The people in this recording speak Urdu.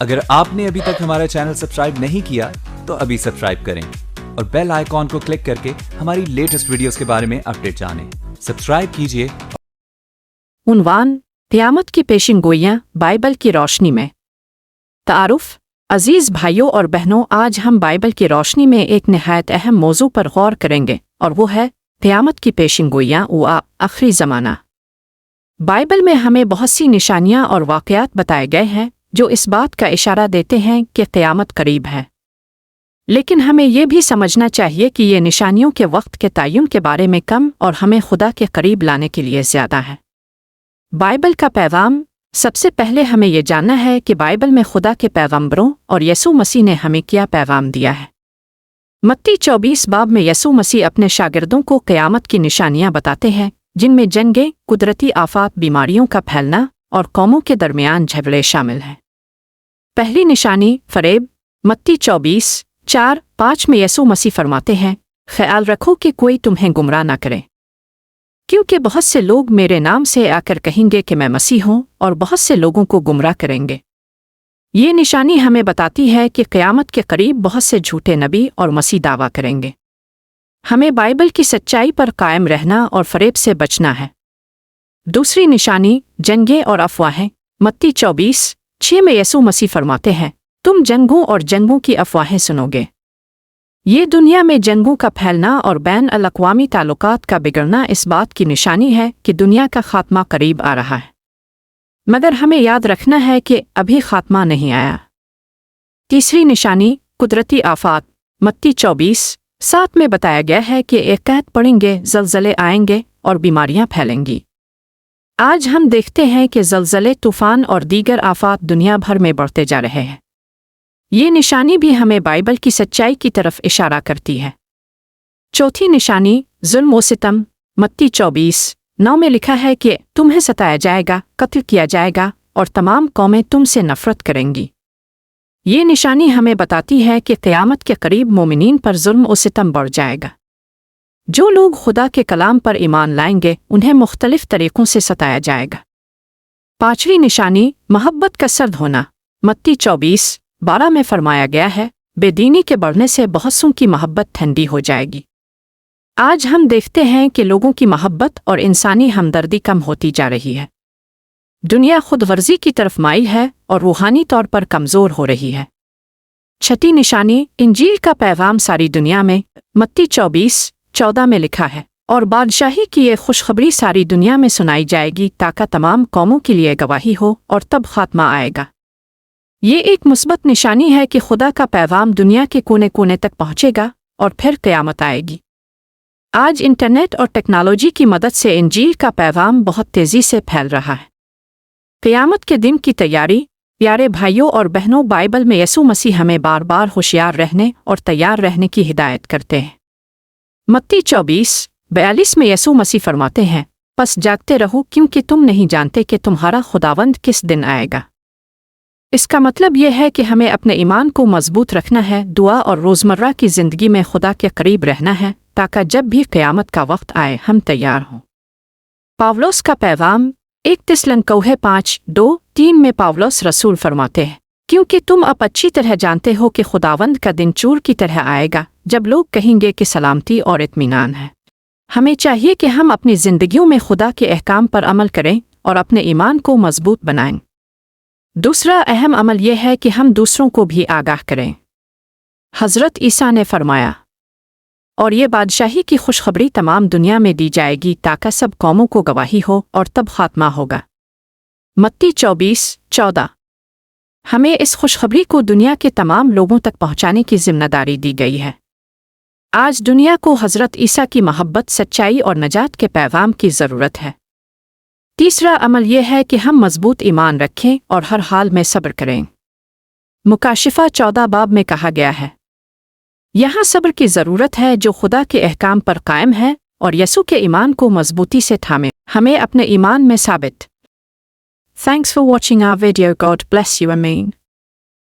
اگر آپ نے ابھی تک ہمارا چینل سبسکرائب نہیں کیا تو ابھی سبسکرائب کریں اور بیل آئیکن کو کلک کر کے ہماری لیٹسٹ ویڈیوز کے بارے میں اپڈیٹ جانیں۔ سبسکرائب کیجئے۔ عنوان: قیامت کی پیشن گوئیاں بائبل کی روشنی میں۔ تعارف: عزیز بھائیوں اور بہنوں، آج ہم بائبل کی روشنی میں ایک نہایت اہم موضوع پر غور کریں گے، اور وہ ہے قیامت کی پیشن گوئیاں و آخری زمانہ۔ بائبل میں ہمیں بہت سی نشانیاں اور واقعات بتائے گئے ہیں جو اس بات کا اشارہ دیتے ہیں کہ قیامت قریب ہے، لیکن ہمیں یہ بھی سمجھنا چاہیے کہ یہ نشانیوں کے وقت کے تعین کے بارے میں کم اور ہمیں خدا کے قریب لانے کے لیے زیادہ ہے۔ بائبل کا پیغام: سب سے پہلے ہمیں یہ جاننا ہے کہ بائبل میں خدا کے پیغمبروں اور یسوع مسیح نے ہمیں کیا پیغام دیا ہے۔ متی 24 باب میں یسوع مسیح اپنے شاگردوں کو قیامت کی نشانیاں بتاتے ہیں، جن میں جنگیں، قدرتی آفات، بیماریوں کا پھیلنا اور قوموں کے درمیان جھگڑے شامل ہیں۔ پہلی نشانی فریب۔ متی 24:4-5 میں یسوع مسیح فرماتے ہیں، خیال رکھو کہ کوئی تمہیں گمراہ نہ کرے، کیونکہ بہت سے لوگ میرے نام سے آ کر کہیں گے کہ میں مسیح ہوں، اور بہت سے لوگوں کو گمراہ کریں گے۔ یہ نشانی ہمیں بتاتی ہے کہ قیامت کے قریب بہت سے جھوٹے نبی اور مسیح دعویٰ کریں گے۔ ہمیں بائبل کی سچائی پر قائم رہنا اور فریب سے بچنا ہے۔ دوسری نشانی جنگیں اور افواہیں۔ متی 24:6 میں یسوع مسیح فرماتے ہیں، تم جنگوں اور جنگوں کی افواہیں سنو گے۔ یہ دنیا میں جنگوں کا پھیلنا اور بین الاقوامی تعلقات کا بگڑنا اس بات کی نشانی ہے کہ دنیا کا خاتمہ قریب آ رہا ہے، مگر ہمیں یاد رکھنا ہے کہ ابھی خاتمہ نہیں آیا۔ تیسری نشانی قدرتی آفات۔ متی 24:7 میں بتایا گیا ہے کہ ایک قحط پڑیں گے، زلزلے آئیں گے اور بیماریاں پھیلیں گی۔ آج ہم دیکھتے ہیں کہ زلزلے، طوفان اور دیگر آفات دنیا بھر میں بڑھتے جا رہے ہیں۔ یہ نشانی بھی ہمیں بائبل کی سچائی کی طرف اشارہ کرتی ہے۔ چوتھی نشانی ظلم و ستم۔ متی 24:9 میں لکھا ہے کہ تمہیں ستایا جائے گا، قتل کیا جائے گا، اور تمام قومیں تم سے نفرت کریں گی۔ یہ نشانی ہمیں بتاتی ہے کہ قیامت کے قریب مومنین پر ظلم و ستم بڑھ جائے گا۔ جو لوگ خدا کے کلام پر ایمان لائیں گے انہیں مختلف طریقوں سے ستایا جائے گا۔ پانچویں نشانی محبت کا سرد ہونا۔ متی 24:12 میں فرمایا گیا ہے، بے دینی کے بڑھنے سے بہت سوں کی محبت ٹھنڈی ہو جائے گی۔ آج ہم دیکھتے ہیں کہ لوگوں کی محبت اور انسانی ہمدردی کم ہوتی جا رہی ہے۔ دنیا خود غرضی کی طرف مائل ہے اور روحانی طور پر کمزور ہو رہی ہے۔ چھٹی نشانی انجیل کا پیغام ساری دنیا میں۔ متی 24:14 میں لکھا ہے، اور بادشاہی کی یہ خوشخبری ساری دنیا میں سنائی جائے گی تاکہ تمام قوموں کے لیے گواہی ہو، اور تب خاتمہ آئے گا۔ یہ ایک مثبت نشانی ہے کہ خدا کا پیغام دنیا کے کونے کونے تک پہنچے گا اور پھر قیامت آئے گی۔ آج انٹرنیٹ اور ٹیکنالوجی کی مدد سے انجیل کا پیغام بہت تیزی سے پھیل رہا ہے۔ قیامت کے دن کی تیاری۔ پیارے بھائیوں اور بہنوں، بائبل میں یسوع مسیح ہمیں بار بار ہوشیار رہنے اور تیار رہنے کی ہدایت کرتے ہیں۔ متی 24:42 میں یسوع مسیح فرماتے ہیں، پس جاگتے رہو، کیونکہ تم نہیں جانتے کہ تمہارا خداوند کس دن آئے گا۔ اس کا مطلب یہ ہے کہ ہمیں اپنے ایمان کو مضبوط رکھنا ہے، دعا اور روزمرہ کی زندگی میں خدا کے قریب رہنا ہے، تاکہ جب بھی قیامت کا وقت آئے ہم تیار ہوں۔ پاولوس کا پیغام۔ 1 تسلنیکی 5:2-3 میں پاولوس رسول فرماتے ہیں، کیونکہ تم اب اچھی طرح جانتے ہو کہ خداوند کا دن چور کی طرح آئے گا، جب لوگ کہیں گے کہ سلامتی اور اطمینان ہے۔ ہمیں چاہیے کہ ہم اپنی زندگیوں میں خدا کے احکام پر عمل کریں اور اپنے ایمان کو مضبوط بنائیں۔ دوسرا اہم عمل یہ ہے کہ ہم دوسروں کو بھی آگاہ کریں۔ حضرت عیسیٰ نے فرمایا، اور یہ بادشاہی کی خوشخبری تمام دنیا میں دی جائے گی تاکہ سب قوموں کو گواہی ہو، اور تب خاتمہ ہوگا۔ متی 24:14۔ ہمیں اس خوشخبری کو دنیا کے تمام لوگوں تک پہنچانے کی ذمہ داری دی گئی ہے۔ آج دنیا کو حضرت عیسیٰ کی محبت، سچائی اور نجات کے پیغام کی ضرورت ہے۔ تیسرا عمل یہ ہے کہ ہم مضبوط ایمان رکھیں اور ہر حال میں صبر کریں۔ مکاشفہ 14 باب میں کہا گیا ہے، یہاں صبر کی ضرورت ہے جو خدا کے احکام پر قائم ہے اور یسوع کے ایمان کو مضبوطی سے تھامے، ہمیں اپنے ایمان میں ثابت۔ Thanks for watching our video. God bless you. Amen.